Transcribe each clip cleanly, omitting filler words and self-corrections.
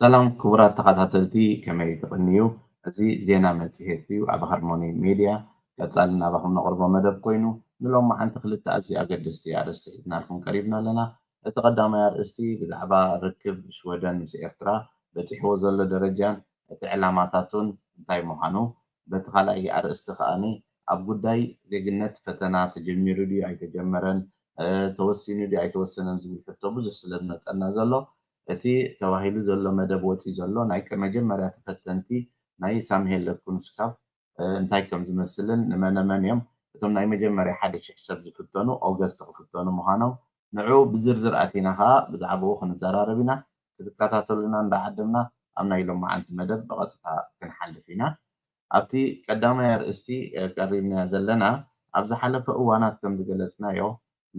ሰላም ክቡራት ተኸታተልቲ ከመይ ትቕንዩ እዚ ዜና መጽሔት እዩ ኣብ ሃርሞኒ ሚድያ ቀጻሊ ናባኹም ነቕርቦ መደብ ኮይኑ ንሎማዓንቲ ክልተ ኣዝዩ ኣገደስቲ ኣርእስቲ ሒዝናልኩም ቀሪብና ኣለና። እቲ ቀዳማይ ኣርእስቲ ብዛዕባ ርክብ ስወደን ምስ ኤርትራ በፂሕዎ ዘሎ ደረጃን እቲ ዕላማታቱን እንታይ ምዃኑ፣ በቲ ካልኣይ ኣርእስቲ ከዓኒ ኣብ ጉዳይ ዜግነት ፈተና ተጀሚሩ ድዩ ኣይተጀመረን፣ ተወሲኑ ድዩ ኣይተወሰነን ዝብል ሕቶ ብዙሕ ስለ ዝመፀና ዘሎ እቲ ተባሂሉ ዘሎ መደብ ወፂኡ ዘሎ ናይ መጀመርያ ተፈተንቲ ናይ ሳሙኤል ለኩንስካብ እንታይ ከም ዝመስልን ንመነመን እዮም እቶም ናይ መጀመርያ 1,000 ሰብ ዝፍተኑ ኦገስት ክፍተኑ ምዃኖም ንዑ ብዝርዝር ኣቲና ከዓ ብዛዕባኡ ክንዘራረብ ኢና። ክትከታተሉና እንዳዓደምና ኣብ ናይ ሎማዓንቲ መደብ ብቐጥታ ክንሓልፍ ኢና። ኣብቲ ቀዳማይ ኣርእስቲ ቀሪብና ዘለና ኣብ ዝሓለፈ እዋናት ከም ዝገለጽናዮ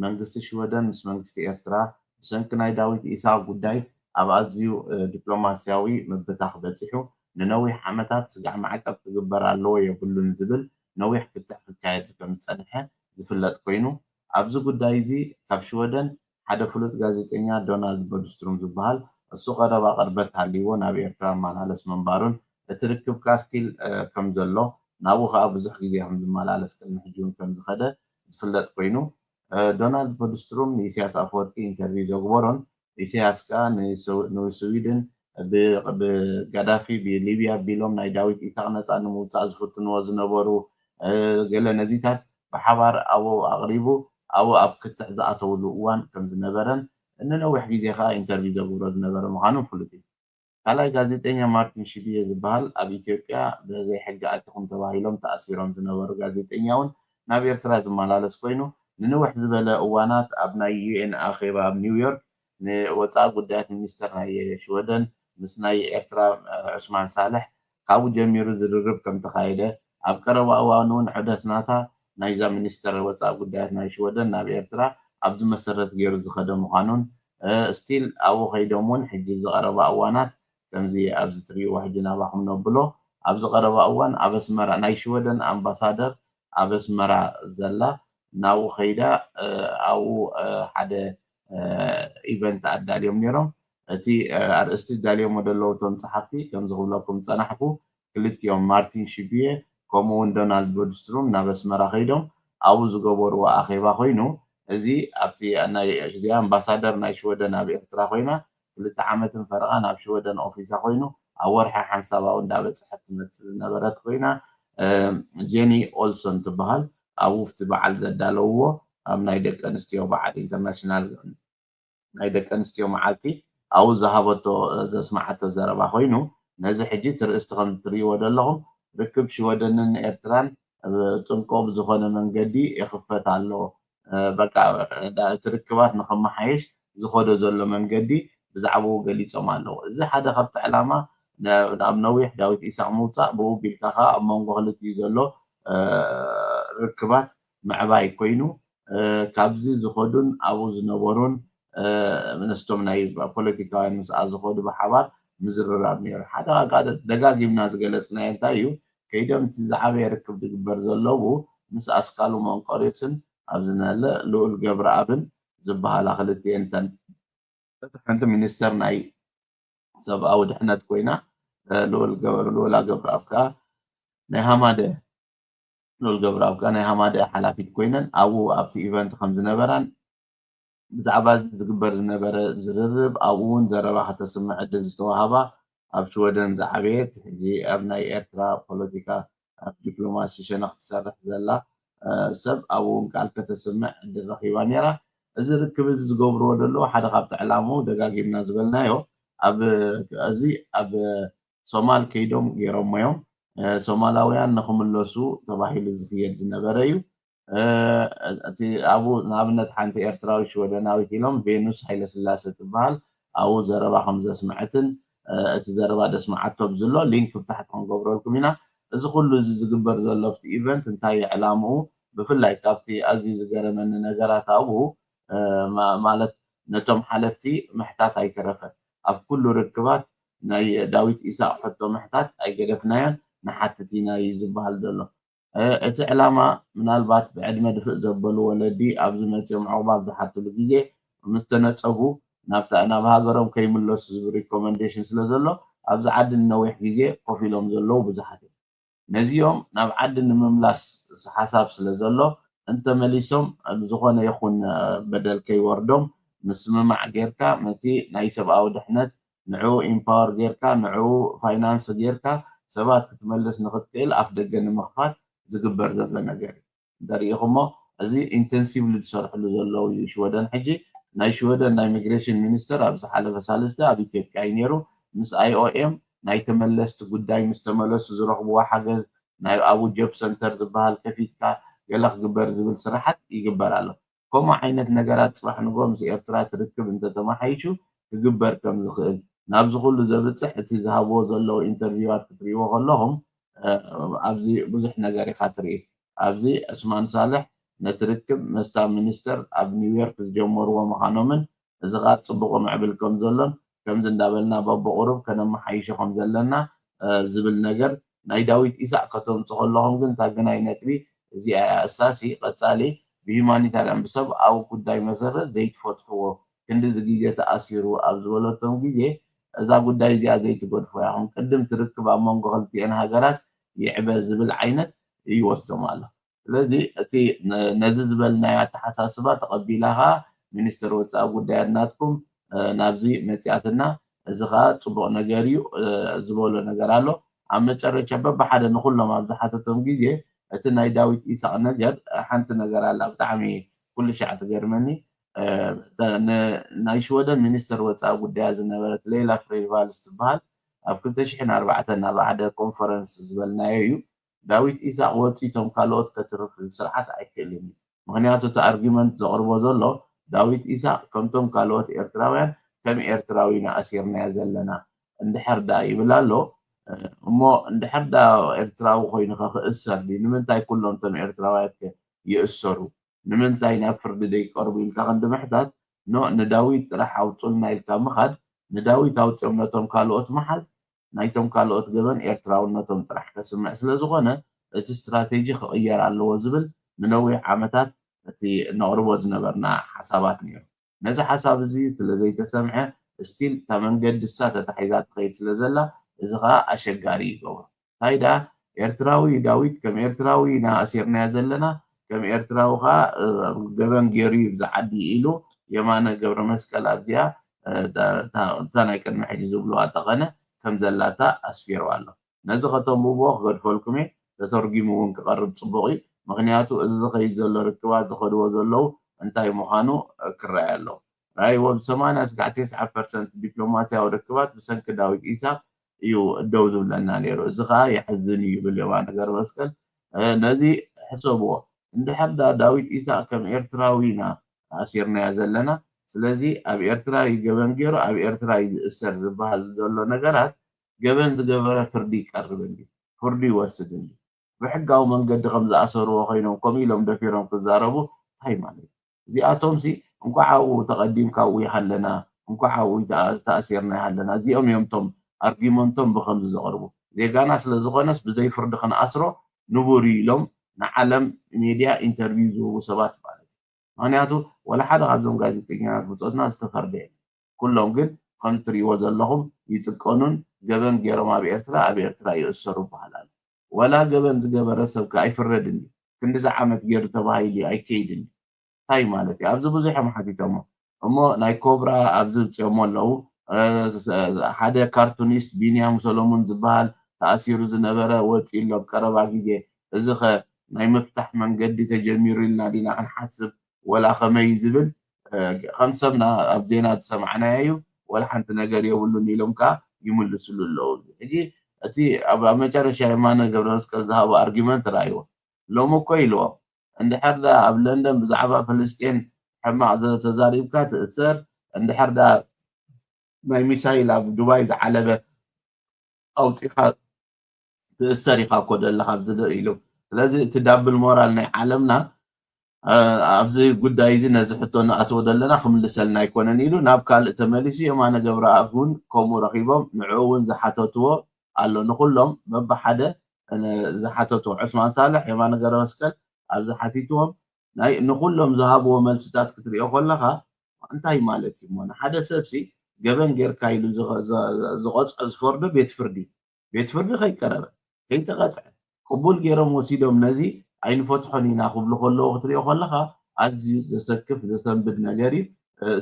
መንግስቲ ሽወደን ምስ መንግስቲ ኤርትራ ብሰንኪ ናይ ዳዊት ኢሳቅ ጉዳይ ኣብ ኣዝዩ ዲፕሎማስያዊ ምብታሕ በፂሑ ንነዊሕ ዓመታት ስጋዕ ማዕቀብ ክግበር ኣለዎ የብሉን ዝብል ነዊሕ ፍትሕ ክካየድ ከም ዝፀንሐ ዝፍለጥ ኮይኑ ኣብዚ ጉዳይ እዚ ካብ ሽወደን ሓደ ፍሉጥ ጋዜጠኛ ዶናልድ ቦድስትሩም ዝበሃል እሱ ቀረባ ቅርበት ሃልይዎ ናብ ኤርትራ መመላለስ ምንባሩን እቲ ርክብካ ስቲል ከም ዘሎ ናብኡ ከዓ ብዙሕ ግዜ ከም ዝመላለስ ቅድሚ ሕጂ እውን ከም ዝኸደ ዝፍለጥ ኮይኑ ዶናልድ ቦድስትሩም ንኢሳያስ ኣፈወርቂ ኢንተርቪው ዘግበሮን ኢሳያስ ከዓ ንስዊድን ብጋዳፊ ብሊብያ ቢሎም ናይ ዳዊት ኢሳቅ ነፃ ንምውፃእ ዝፍትንዎ ዝነበሩ ገለ ነዚታት ብሓባር ኣብኡ ኣቕሪቡ ኣብኡ ኣብ ክትዕ ዝኣተውሉ እዋን ከም ዝነበረን ንነዊሕ ግዜ ከዓ ኢንተርቪው ዘግብሮ ዝነበረ ምዃኑ ፍሉጥ እዩ። ካልኣይ ጋዜጠኛ ማርቲን ሽቢየ ዝበሃል ኣብ ኢትዮጵያ ብዘይሕጊ ኣትኹም ተባሂሎም ተኣሲሮም ዝነበሩ ጋዜጠኛ እውን ናብ ኤርትራ ዝመላለስ ኮይኑ ንንውሕ ዝበለ እዋናት ኣብ ናይ ዩኤን ኣኼባ ኣብ ኒውዮርክ ንወፃኢ ጉዳያት ሚኒስተር ናይ ሽወደን ምስ ናይ ኤርትራ ዑስማን ሳልሕ ካብኡ ጀሚሩ ዝርርብ ከም ተኻየደ ኣብ ቀረባ እዋን እውን ዑደትናታ ናይዛ ሚኒስተር ወፃኢ ጉዳያት ናይ ሽወደን ናብ ኤርትራ ኣብዚ መሰረት ገይሩ ዝኸደ ምዃኑን ስቲል ኣብኡ ከይዶም እውን ሕጂ ዝቐረባ እዋናት ከምዚ ኣብዚ ትሪእዎ ሕጂ ናባኹም ነብሎ ኣብ ዝቐረባ እዋን ኣብ ኣስመራ ናይ ሽወደን ኣምባሳደር ኣብ ኣስመራ ዘላ ናብኡ ከይዳ ኣብኡ ሓደ ኢቨንት ኣዳልዮም ነይሮም። እቲ ኣርእስቲ ዳልዮሞ ደለዉ እቶም ፀሓፍቲ ከም ዝኽብለኩም ፀናሕኩ ክልቲኦም ማርቲን ሽቢየ ከምኡ እውን ዶናልድ ቦድስትሩም ናብ ኣስመራ ከይዶም ኣብኡ ዝገበርዎ ኣኼባ ኮይኑ እዚ ኣብቲ ናይ ኣምባሳደር ናይ ሽወደን ኣብ ኤርትራ ኮይና 2 ዓመትን ፈረቓ ናብ ሽወደን ኦፊሳ ኮይኑ ኣብ ወርሒ ሓንሳብ ኣብኡ እንዳበፅሐት ትመፅእ ዝነበረት ኮይና ጄኒ ኦልሶን ትበሃል ኣብ ውፍቲ በዓል ዘዳለውዎ ኣብ ናይ ደቂ ኣንስትዮ በዓል ኢንተርናሽናል ናይ ደቂ ኣንስትዮ መዓልቲ ኣብኡ ዝሃበቶ ዘስማዓቶ ዘረባ ኮይኑ ነዚ ሕጂ ትርእስቲ ከም እትሪእዎ ዘለኹም ርክብ ሽወደንን ኤርትራን ጥንቆ ብዝኾነ መንገዲ ይኽፈት ኣሎ በቃ እቲ ርክባት ንኸመሓየሽ ዝኸዶ ዘሎ መንገዲ ብዛዕባኡ ገሊፆም ኣለዎ። እዚ ሓደ ካብቲ ዕላማ ናብ ነዊሕ ዳዊት ኢሳቅ ምውፃእ ብኡ ቢልካ ከዓ ኣብ መንጎ ክልቲኡ ዘሎ ርክባት ምዕባይ ኮይኑ ካብዚ ዝኸዱን ኣብኡ ዝነበሩን ምንስቶም ናይ ፖለቲካውያን ምስኣ ዝኸዱ ብሓባር ምዝርራብ ነይሩ። ሓደ ደጋጊምና ዝገለፅናዮ እንታይ እዩ ከይዶም እቲ ዝዓበየ ርክብ ዝግበር ዘለዎ ምስ ኣስካሉ መንቆሪዮስን ኣብ ዝነለ ልኡል ገብረኣብን ዝበሃላ ክልቲአን ተን ሓንቲ ሚኒስተር ናይ ሰብኣዊ ድሕነት ኮይና ልኡላ ገብረኣብ ከዓ ናይ ሃማደ ልኡል ገብረኣብ ከዓ ናይ ሃማደ ሓላፊት ኮይነን ኣብኡ ኣብቲ ኢቨንት ከም ዝነበራን ብዛዕባ ዝግበር ዝነበረ ዝርርብ ኣብኡ እውን ዘረባ ከተስምዕ ዕድል ዝተዋሃባ ኣብ ሽወደን ዝዓበየት ሕጂ ኣብ ናይ ኤርትራ ፖለቲካ ኣብ ዲፕሎማሲ ሸነኽ ትሰርሕ ዘላ ሰብ ኣብኡ እውን ቃል ከተስምዕ ዕድል ረኺባ ነይራ። እዚ ርክብ እዚ ዝገብርዎ ዘለዉ ሓደ ካብቲ ዕላምኡ ደጋጊምና ዝበልናዮ እዚ ኣብ ሶማል ከይዶም ገይሮሞ እዮም ሶማላውያን ንኽምለሱ ተባሂሉ ዝኽየድ ዝነበረ እዩ። እቲ ኣብኡ ንኣብነት ሓንቲ ኤርትራዊ ሽወደናዊት ኢሎም ቬኑስ ሃይለስላሴ ትበሃል ኣብኡ ዘረባ ከም ዘስምዐትን እቲ ዘረባ ደስማዓቶ ብዝሎ ሊንክ ብታሕቲ ክንገብረልኩም ኢና። እዚ ኩሉ እዚ ዝግበር ዘሎ ኣብቲ ኢቨንት እንታይ ዕላምኡ ብፍላይ ካብቲ ኣዝዩ ዝገረመኒ ነገራት ኣብኡ ማለት ነቶም ሓለፍቲ ምሕታት ኣይተረፈን። ኣብ ኩሉ ርክባት ናይ ዳዊት ኢሳቅ ሕቶ ምሕታት ኣይገደፍናዮን ንሓትት ኢና እዩ ዝበሃል ዘሎ። እቲ ዕላማ ምናልባት ብዕድመ ድፍእ ዘበሉ ወለዲ ኣብዚ መፅኦም ዕቑባ ዝሓትሉ ግዜ ምስ ተነፀጉ ናብ ሃገሮም ከይምለሱ ዝብል ሪኮመንዴሽን ስለ ዘሎ ኣብዚ ዓዲ ንነዊሕ ግዜ ኮፍ ኢሎም ዘለዉ ብዙሓት እዮም ነዚኦም ናብ ዓዲ ንምምላስ ሓሳብ ስለ ዘሎ እንተመሊሶም ዝኾነ ይኹን በደል ከይወርዶም ምስምማዕ ጌርካ ነቲ ናይ ሰብኣዊ ድሕነት ንዕኡ ኢምፓወር ጌርካ ንዕኡ ፋይናንስ ጌርካ ሰባት ክትመልስ ንኽትክእል ኣፍ ደገ ንምኽፋት ዝግበር ዘሎ ነገር እዩ እንተሪኢኹሞ እዚ ኢንተንሲቭሊ ዝሰርሕሉ ዘለዉ እዩ ሽወደን ሕጂ ናይ ሽወደን ናይ ኢሚግሬሽን ሚኒስተር ኣብ ዝሓለፈ ሳልስተ ኣብ ኢትዮጵያ እዩ ነይሩ ምስ IOM ናይ ተመለስቲ ጉዳይ ምስ ተመለሱ ዝረኽብዎ ሓገዝ ናይ ኣብኡ ጆብ ሰንተር ዝበሃል ከፊትካ ገለ ክግበር ዝብል ስራሓት ይግበር ኣሎ ከምኡ ዓይነት ነገራት ፅባሕ ንጎ ምስ ኤርትራ ትርክብ እንተተማሓይሹ ክግበር ከም ዝኽእል ናብዚ ኩሉ ዘብፅሕ እቲ ዝሃብዎ ዘለዉ ኢንተርቪዋት ክትሪእዎ ከለኹም ኣብዚ ብዙሕ ነገር ኢኻ ትርኢ ኣብዚ ዕስማን ሳልሕ ነቲ ርክብ መስታብ ሚኒስተር ኣብ ኒውዮርክ ዝጀመርዎ ምዃኖምን እዚ ኸ ፅቡቕ ምዕብል ከም ዘሎን ከምዚ እንዳበልና በብቑሩብ ከነመሓይሾ ከም ዘለና ዝብል ነገር ናይ ዳዊት ኢሳቅ ከተምፅእ ከለኹም ግን ታገናይ ነጥቢ እዚኣ እሳሲ ቀፃሊ ብሂማኒታርያን ብሰብኣዊ ጉዳይ መሰረት ዘይትፈትሕዎ ክንዲ ግዜ ተኣሲሩ ኣብ ዝበለቶም ግዜ እዛ ጉዳይ እዚኣ ዘይትገድፎ ያኹም ቅድም ትርክብ ኣብ መንጎ ክልቲአን ሃገራት ይዕበ ዝብል ዓይነት ይወስዶም ኣሎ ስለዚ እቲ ነዚ ዝበልናዮ ኣተሓሳስባ ተቐቢላኻ ሚኒስትር ወፃኢ ጉዳያት ናትኩም ናብዚ መፅኣትና እዚ ከዓ ፅቡቕ ነገር እዩ ዝበሎ ነገር ኣሎ ኣብ መጨረሻ በብሓደ ንኩሎም ኣብ ዝሓተቶም ግዜ እቲ ናይ ዳዊት ኢሳቅ ነገር ሓንቲ ነገር ኣላ ብጣዕሚ ኩሉ ሻዕ ትገርመኒ ናይ ሽወደን ሚኒስተር ወፃኢ ጉዳያት ዝነበረት ሌላ ፍሬቫልስ ትበሃል ኣብ 2004 ናብ ሓደ ኮንፈረንስ ዝበልናዮ እዩ ዳዊት ኢሳቅ ወፂቶም ካልኦት ከትርፍ ስርዓት ኣይክእልን ምክንያቱ እቲ ኣርጊመንት ዘቕርቦ ዘሎ ዳዊት ኢሳቅ ከምቶም ካልኦት ኤርትራውያን ከም ኤርትራዊና ኣሲርናያ ዘለና እንድሕር ዳ ይብል ኣሎ እሞ እንድሕር ዳ ኤርትራዊ ኮይኑ ክእሰር ንምንታይ ኩሎም ቶም ኤርትራውያት ይእሰሩ ንምንታይ ናብ ፍርዲ ደይቀርቡ ኢልካ ክንድምሕታት ንዳዊት ጥራሕ ኣውፅልና ኢልካ ምኻድ ንዳዊት ኣውፅኦም ነቶም ካልኦት መሓዝ ናይቶም ካልኦት ገበን ኤርትራውነቶም ጥራሕ ከስምዕ ስለ ዝኾነ እቲ ስትራቴጂ ክቕየር ኣለዎ ዝብል ንነዊሕ ዓመታት እቲ ነቕርቦ ዝነበርና ሓሳባት ነይሩ ነዚ ሓሳብ እዚ ስለዘይተሰምዐ ስቲል እታ መንገዲ እሳ ተታሒዛ ትኸይድ ስለ ዘላ እዚ ከዓ ኣሸጋሪ ይገብሮ እንታይ ዳ ኤርትራዊ ዳዊት ከም ኤርትራዊ ኢና ኣሲርናያ ዘለና ከም ኤርትራዊ ከዓ ገበን ገይሩ ብዛዓዲ ኢሉ የማነ ገብረ መስቀል ኣብዚኣ እታ ናይ ቅድሚ ሕጂ ዝብልዋ ጠቐነ ከም ዘላታ ኣስፊሩ ኣሎ ነዚ ከተንብቦ ክገድፈልኩም እየ ተተርጊሙ እውን ክቐርብ ፅቡቕ እዩ ምክንያቱ እዚ ዝኸይድ ዘሎ ርክባት ዝኸድዎ ዘለዉ እንታይ ምዃኑ ክረአይ ኣለዎ ራእይዎ ብ80-90% ዲፕሎማስያዊ ርክባት ብሰንኪ ዳዊት ኢሳቅ እዩ ደው ዝብለና ነይሩ እዚ ከዓ የሕዝን እዩ ብል የማነ ገብረ መስቀል ነዚ ሕሰብዎ እንድሕር ዳዊት ኢሳቅ ከም ኤርትራዊና ኣሲርናያ ዘለና ስለዚ ኣብ ኤርትራ ገበን ገይሩ ኣብ ኤርትራ ዝእሰር ዝበሃል ዘሎ ነገራት ገበን ዝገበረ ፍርዲ ይቀርብን ፍርዲ ይወስድን ብሕጋዊ መንገዲ ከም ዝኣሰርዎ ኮይኖም ከምኡ ኢሎም ደፊሮም ክዛረቡ እንታይ ማለት እዚኣቶምሲ እንኳዕ ኣብኡ ተቐዲምካ ውይ ሃለና እንኳዕ ኣብኡ ተኣሲርና ሃለና እዚኦም እዮም ቶም ኣርጊመንቶም ብከምዚ ዘቕርቡ ዜጋና ስለ ዝኾነስ ብዘይ ፍርዲ ክንኣስሮ ንቡር ኢሎም ንዓለም ሚድያ ኢንተርቪው ዝህቡ ሰባት ማለት ምክንያቱ ወላ ሓደ ካብዞም ጋዜጠኛታት ብፆትና ዝተፈርደ ኩሎም ግን ከም ትሪእዎ ዘለኹም ይጥቀኑን ገበን ገይሮም ኣብ ኤርትራ ይእሰሩ በሃላሉ ወላ ገበን ዝገበረ ሰብካ ኣይፍረድን ክንዲዚ ዓመት ገይሩ ተባሂሉ ኣይከይድን እንታይ ማለት እዩ ኣብዚ ብዙሖም ሓቲቶሞ እሞ ናይ ኮብራ ኣብዚ ውፅኦም ኣለዉ ሓደ ካርቱኒስት ቢንያም ሰሎሞን ዝበሃል ተኣሲሩ ዝነበረ ወፂሉ ኣብ ቀረባ ግዜ እዚ ኸ ናይ ምፍታሕ መንገዲ ተጀሚሩ ኢልና ዲና ክንሓስብ ወላ ከመይ ዝብል ከም ሰብና ኣብ ዜና ዝሰማዕናዮ እዩ ወላ ሓንቲ ነገር የብሉን ኢሎም ከዓ ይምልስሉ ኣለዉ ሕጂ እቲ ኣብ መጨረሻ የማነ ገብረ መስቀል ዝሃቦ ኣርጊመንት ራእይዎ ሎሚ እኮ ኢልዎ እንድሕር ዳ ኣብ ለንደን ብዛዕባ ፍልስጤን ሕማቕ ተዛሪብካ ትእሰር እንድሕር ዳ ናይ ሚሳይል ኣብ ዱባይ ዝዓለበ ኣውፂኻ ትእሰር ኢኻ እኮ ዘለኻ ኢሉ ስለዚ እቲ ዳብል ሞራል ናይ ዓለምና ኣብዚ ጉዳይ እዚ ነዚ ሕቶ ንኣትዎ ዘለና ክምልሰልና ኣይኮነን ኢሉ ናብ ካልእ ተመሊሱ የማነ ገብረኣብ እውን ከምኡ ረኺቦም ንዕኡ እውን ዝሓተትዎ ኣሎ ንኩሎም በብሓደ ዝሓተትዎ ዑስማን ሳልሕ የማነ ገብረ መስቀል ኣብዚ ሓቲትዎም ንኩሎም ዝሃብዎ መልስታት ክትሪኦ ከለካ انتاي مالتي مون حدا سبسي جبن غير كايلو زقص ازفرد بيت فردي خي قرب كي تقطع قبول غيرهم وسيدهم نزي عين فتحوني ناخذ له كله وقتري خلخا ازي زسكف زسنبد نغري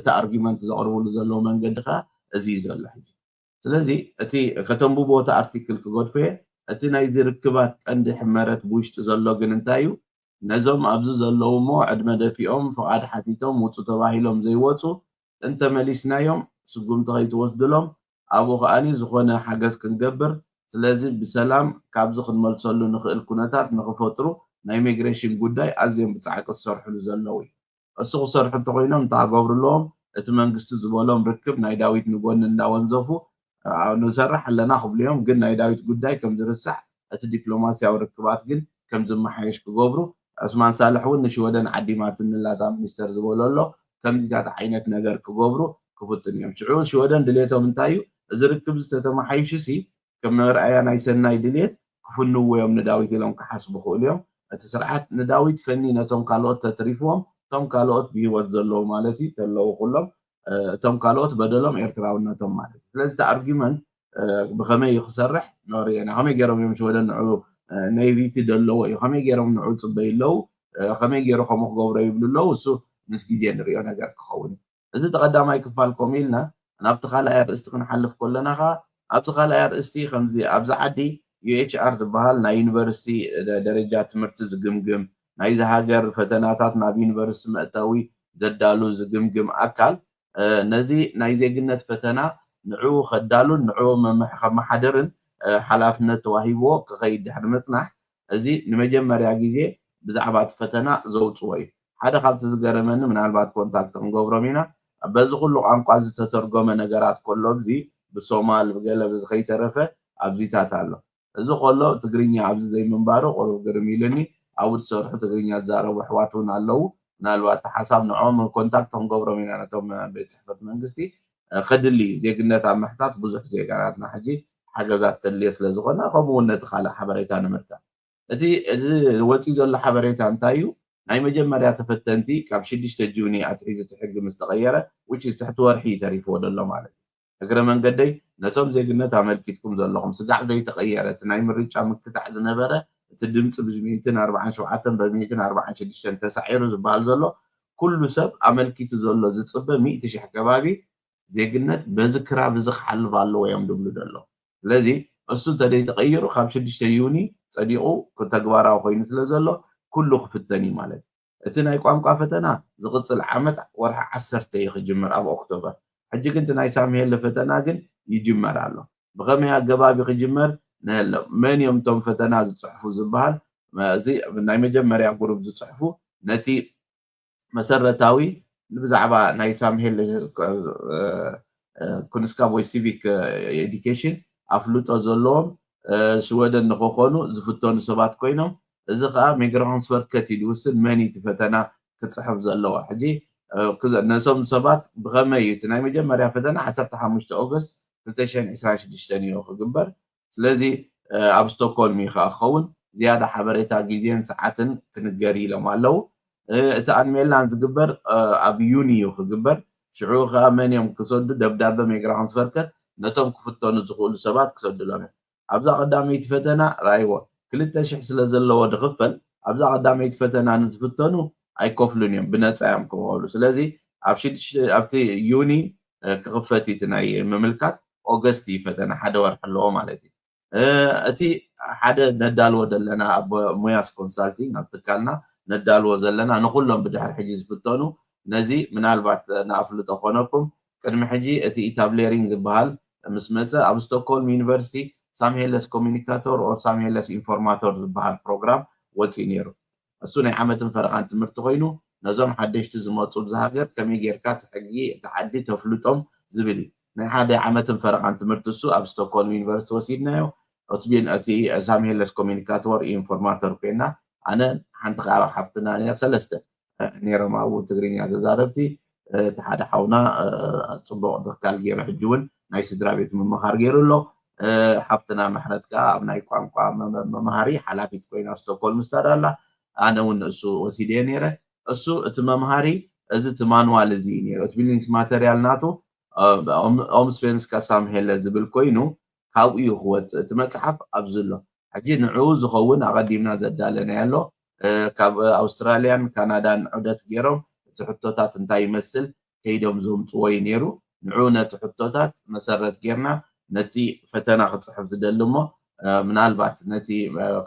تا ارغيومنت زقربوا زلو منقدخا ازي زل حجي سلازي اتي كتنبو بوتا ارتيكل كغدفه اتي ناي ركبات قند حمرت بوشت زلو جن انتايو نزوم ابزو زلو مو عدمه دفيهم فقاد حتيتهم وصو تباهيلهم زي وصو انت مليسنايوم سقوم تغيت وسدلهم ابو خاني زخونه حاجز كنجبر سلازي بسلام كابزو خنملصلو نخل كونتات نخفطرو ناي ميغريشن ጉዳይ አዝዮም ብጻዕቅ ዝሰርሕሉ ዘለዉ እሱ ክሰርሑ እንተኮይኖም እንተገብርሎም እቲ መንግስቲ ዝበሎም ርክብ ናይ ዳዊት ንጎኒ እንዳወንዘፉ ንሰርሕ ኣለና ክብልዮም ግን ናይ ዳዊት ጉዳይ ከም ዝርሳዕ እቲ ዲፕሎማስያዊ ርክባት ግን ከም ዝመሓየሽ ክገብሩ ዑስማን ሳልሕ እውን ንሽወደን ዓዲማት ንላታ ሚኒስተር ዝበሎ ኣሎ ከምዚታት ዓይነት ነገር ክገብሩ ክፍትን እዮም ሽዑ ሽወደን ድሌቶም እንታይ እዩ እዚ ርክብ ዝተተመሓይሽሲ ከም መርኣያ ናይ ሰናይ ድሌት ክፍንዎ እዮም ንዳዊት ኢሎም ክሓስቡ ክእሉ እዮም እቲ ስርዓት ንዳዊት ፈኒ ነቶም ካልኦት ተትሪፍዎም ቶም ካልኦት ብሂወት ዘለዉ ማለት እዩ ተለዉ ኩሎም ቶም ካልኦት በደሎም ኤርትራውነቶም ማለት ስለዚ እቲ ኣርጊመንት ብኸመይ ክሰርሕ ኖርየና ከመይ ገይሮም እዮም ሽወደን ንዑ ኔቪቲ ደለዎ እዩ ከመይ ገይሮም ንዑ ፅበይ ኣለዉ ከመይ ገይሮ ከምኡ ክገብሮ ይብሉ ኣለዉ እሱ ምስ ግዜ ንሪኦ ነገር ክኸውን እዚ ተቐዳማይ ክፋል ከምኡ ኢልና ናብቲ ካልኣይ ኣርእስቲ ክንሓልፍ ከለና ኸ ኣብቲ ካልኣይ ኣርእስቲ ከምዚ ኣብዛ ዓዲ UHR ዝበሃል ናይ ዩኒቨርሲቲ ደረጃ ትምህርቲ ዝግምግም ናይዚ ሃገር ፈተናታት ናብ ዩኒቨርሲቲ መእተዊ ዘዳሉ ዝግምግም ኣካል ነዚ ናይ ዜግነት ፈተና ንዑ ከዳሉን ንዑ ከመሓደርን ሓላፍነት ተዋሂብዎ ክኸይድ ድሕሪ ምፅናሕ እዚ ንመጀመርያ ግዜ ብዛዕባ እቲ ፈተና ዘውፅዎ እዩ ሓደ ካብቲ ዝገረመኒ ምናልባት ኮንታክት ክንገብሮም ኢና በዚ ኩሉ ቋንቋ ዝተተርጎመ ነገራት ከሎ እዚ ብሶማል ብገለ ብዝኸይተረፈ ኣብዚታት ኣሎ እዚ ከሎ ትግርኛ ኣብዚ ዘይምንባሩ ቆልብ ግርም ኢሉኒ ኣብኡ ዝሰርሑ ትግርኛ ዝዛረቡ ኣሕዋት እውን ኣለዉ ምናልባት ሓሳብ ንዖም ኮንታክት ክንገብሮም ኢና ነቶም ቤት ፅሕፈት መንግስቲ ከድሊ ዜግነት ኣብ ምሕታት ብዙሕ ዜጋናትና ሕጂ ሓገዛት ተድልየ ስለ ዝኾነ ከምኡ እውን ነቲ ካልእ ሓበሬታ ንምርካብ እቲ ወፂኡ ዘሎ ሓበሬታ እንታይ እዩ ናይ መጀመርያ ተፈተንቲ ካብ 6 ጁኒ ኣትሒዙ እቲ ሕጊ ምስ ተቐየረ ትሕቲ ወርሒ ተሪፍዎ ዘሎ ማለት እዩ እግረ መንገደይ ነቶም ዜግነት ኣመልኪትኩም ዘለኹም ስጋዕ ዘይተቐየረ እቲ ናይ ምርጫ ምክታዕ ዝነበረ እቲ ድምፂ ብ147 ብ146 ተሳዒሩ ዝበሃል ዘሎ ኩሉ ሰብ ኣመልኪቱ ዘሎ ዝፅበ 100,000 ከባቢ ዜግነት በዚ ክራብ እዚ ክሓልፍ ኣለዎ እዮም ድብሉ ደሎ ስለዚ እሱ እንተደይ ተቐይሩ ካብ 6 ዩኒ ፀዲቑ ተግባራዊ ኮይኑ ስለ ዘሎ ኩሉ ክፍተን እዩ ማለት እቲ ናይ ቋንቋ ፈተና ዝቕፅል ዓመት ወርሒ 10 እዩ ክጅምር ኣብ ኦክቶበር ሕጂ ግን እቲ ናይ ሳምሄለ ፈተና ግን ይጅመር ኣሎ ብኸመይ ኣገባቢ ክጅመር ንህሎ መን እዮም እቶም ፈተና ዝፅሕፉ ዝበሃል እዚ ናይ መጀመርያ ጉሩብ ዝፅሕፉ ነቲ መሰረታዊ ብዛዕባ ናይ ሳምሄለ ኩንስካብ ወይ ሲቪክ ኤዱኬሽን ኣፍልጦ ዘለዎም ሽወደን ንክኾኑ ዝፍተኑ ሰባት ኮይኖም እዚ ከዓ ሚግራንስ ወርከት ይድውስን መን እቲ ፈተና ክፅሕፍ ዘለዎ ሕጂ ነሶም ሰባት ብኸመይ እቲ ናይ መጀመርያ ፈተና 15 ኦገስት 2026 እዩ ክግበር ስለዚ ኣብ ስቶክሆልም እዩ ክኸውን ዝያዳ ሓበሬታ ግዜን ሰዓትን ክንገር ኢሎም ኣለው እቲ ኣንሜላን ዝግበር ኣብ ዩኒ እዩ ክግበር ሽዑ ከዓ መን እዮም ክሰዱ ደብዳቤ ሚግራንስ ወርከት ነቶም ክፍተኑ ዝኽእሉ ሰባት ክሰድሎም ኣብዛ ቀዳመይቲ ፈተና ራይዎ 2,000 ስለ ዘለዎ ድኽፈል ኣብዛ ቀዳመይቲ ፈተና ንዝፍተኑ ኣይከፍሉን እዮም ብነፃ እዮም ክመሃሉ ስለዚ ኣብቲ ዩኒ ክኽፈት እቲ ናይ ምምልካት ኦገስት ፈተና ሓደ ወርሒ ኣለዎ ማለት እዩ እቲ ሓደ ነዳልዎ ዘለና ኣብ ሞያስ ኮንሳልቲንግ ኣብ ትካልና ነዳልዎ ዘለና ንኩሎም ብድሕሪ ሕጂ ዝፍተኑ ነዚ ምናልባት ንኣፍልጦ ኮነኩም ቅድሚ ሕጂ እቲ ኢታብሌሪንግ ዝበሃል ምስ መፀ ኣብ ስቶክሆልም ዩኒቨርሲቲ ሳምሄለስ ኮሚኒካቶር ኦር ሳምሄለስ ኢንፎርማቶር ዝበሃል ፕሮግራም ወፂኡ ነይሩ እሱ ናይ ዓመትን ፈረቓን ትምህርቲ ኮይኑ ነዞም ሓደሽቲ ዝመፁ ብዝሃገር ከመይ ጌርካ እቲ ሕጊ እቲ ዓዲ ተፍልጦም ዝብል እዩ ናይ ሓደ ዓመትን ፈረቓን ትምህርቲ እሱ ኣብ ስቶክሆልም ዩኒቨርሲቲ ወሲድናዮ እቲ ሳምሄለስ ኮሚኒካቶር ኢንፎርማቶር ኮይና ኣነ ሓንቲ ከዓ ሓፍትና ሰለስተ ነይሮም ኣብኡ ትግርኛ ተዛረብቲ እቲ ሓደ ሓውና ፅቡቅ ትካል ገይሩ ሕጂ እውን ናይ ስድራ ቤት ምምኻር ገይሩ ኣሎ ሓፍትና ምሕረት ከዓ ኣብ ናይ ቋንቋ መምሃሪ ሓላፊት ኮይና ስቶክሆልም ስታድ ኣላ ኣነ እውን እሱ ወሲድየ ነይረ እሱ እቲ መምሃሪ እዚ ማኑዋል እዚ ነይሩ እቲ ቢልዲንግስ ማተርያል ናቱ ኦም ስፔንስካ ሳምሄለ ዝብል ኮይኑ ካብኡ እዩ ክወፅእ እቲ መፅሓፍ ኣብዚ ኣሎ ሕጂ ንዕኡ ዝኸውን ኣቐዲምና ዘዳለናዮ ኣሎ ካብ ኣውስትራልያን ካናዳን ዑደት ገይሮም እቲ ሕቶታት እንታይ ይመስል ከይዶም ዘምፅዎ እዩ ነይሩ ንዕኡ ነቲ ሕቶታት መሰረት ጌርና ነቲ ፈተና ክፅሕፍ ዝደሊ እሞ ምናልባት ነቲ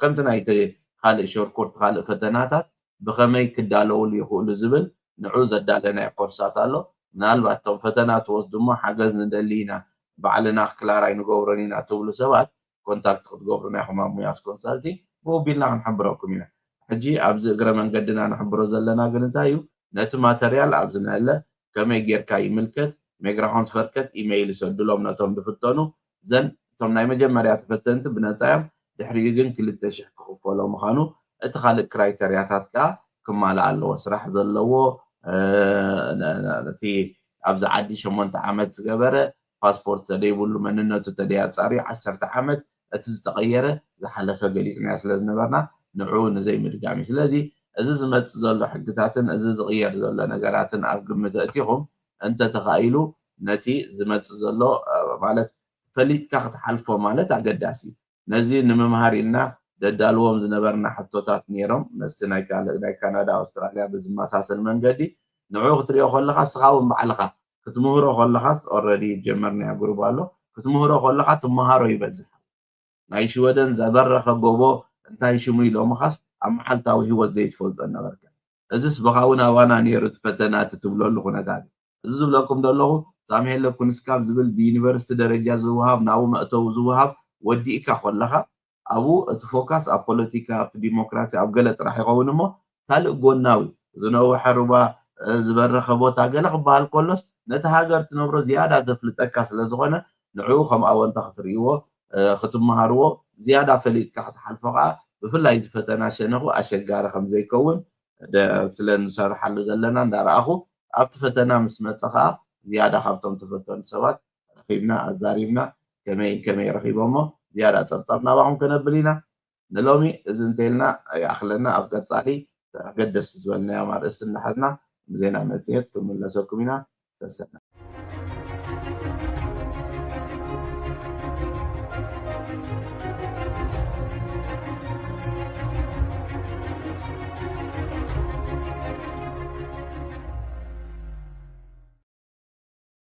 ከምቲ ናይቲ ካልእ ሾርኮርት ካልእ ፈተናታት ብኸመይ ክዳለውሉ ይኽእሉ ዝብል ንዕኡ ዘዳለናዮ ኮርሳት ኣሎ ምናልባት እቶም ፈተና ትወስዱ እሞ ሓገዝ ንደሊ ኢና ባዕልና ክክላራይ ንገብሮን ኢና ትብሉ ሰባት ኮንታክት ክትገብሩ ናይኹም ኣብ ሙያስ ኮንሳልቲ ብወቢልና ክንሕብረኩም ኢና ሕጂ ኣብዚ እግረ መንገድና ንሕብሮ ዘለና ግን እንታይ እዩ ነቲ ማተርያል ኣብዚ ንህለ ከመይ ጌርካ ይምልከት ሜግራኾን ዝፈርከት ኢሜይል ይሰድሎም ነቶም ዝፍተኑ ዘን እቶም ናይ መጀመርያ ተፈተንቲ ብነፃ እዮም ድሕሪኡ ግን 2,000 ክኽፈሎ ምዃኑ እቲ ካልእ ክራይተርያታት ከዓ ክማልእ ኣለዎ ስራሕ ዘለዎ እቲ ኣብዚ ዓዲ 8 ዓመት ዝገበረ ፓስፖርት ተደይብሉ መንነቱ ተደያፃሪ 10 ዓመት እቲ ዝተቐየረ ዝሓለፈ ገሊፅና ስለ ዝነበርና ንዕኡ ንዘይምድጋሚ ስለዚ እዚ ዝመፅእ ዘሎ ሕግታትን እዚ ዝቕየር ዘሎ ነገራትን ኣብ ግምት ኣእቲኹም እንተተኻኢሉ ነቲ ዝመፅእ ዘሎ ማለት ፈሊጥካ ክትሓልፎ ማለት ኣገዳሲ እዩ ነዚ ንምምሃር ኢልና ደዳልዎም ዝነበርና ሕቶታት ነይሮም መስቲ ናይ ካናዳ ኣውስትራልያ ብዝመሳሰል መንገዲ ንዕኡ ክትሪኦ ከለካ እስኻ እውን ባዕልኻ ክትምህሮ ከለካ ኦልሬዲ ጀመርናዮ ግሩፕ ኣሎ ክትምህሮ ከለካ ትመሃሮ ይበዝሕ ናይ ሽወደን ዘበረኸ ጎቦ እንታይ ሽሙ ኢሎምኻስ ኣብ መዓልታዊ ሂወት ዘይትፈልጦ ነበርካ እዚስ በኻ እውን ኣባና ነይሩ እቲ ፈተና ትብለሉ ኩነታት እዚ ዝብለኩም ዘለኹ ሳምሄለ ኩንስካብ ዝብል ብዩኒቨርሲቲ ደረጃ ዝውሃብ ናብኡ መእተው ዝውሃብ ወዲእካ ከለካ ኣብኡ እቲ ፎካስ ኣብ ፖለቲካ ኣብቲ ዲሞክራሲ ኣብ ገለ ጥራሕ ይኸውን እሞ ካልእ ጎናዊ ዝነውሐ ሩባ ዝበረኸ ቦታ ገለ ክበሃል ከሎስ ነቲ ሃገር ትነብሮ ዝያዳ ዘፍልጠካ ስለ ዝኾነ ንዕኡ ከም ኣወንታ ክትርእይዎ ክትመሃርዎ ዝያዳ ፈሊጥካ ክትሓልፎ ከዓ ብፍላይ ዝፈተና ሸነኹ ኣሸጋሪ ከም ዘይከውን ስለ ንሰርሓሉ ዘለና እንዳረኣኹ ኣብቲ ፈተና ምስ መፀ ከዓ ዝያዳ ካብቶም ተፈተኑ ሰባት ረኺብና ኣዛሪብና ከመይ ረኺቦሞ ዝያዳ ፀብፃብ ናባኹም ከነብል ኢና ንሎሚ እዚ እንተኢልና ይኣኽለና ኣብ ቀፃሊ ኣገደስቲ ዝበልናዮ ኣርእስቲ እናሓዝና ብዜና መፅሄት ክምለሰኩም ኢና ተሰና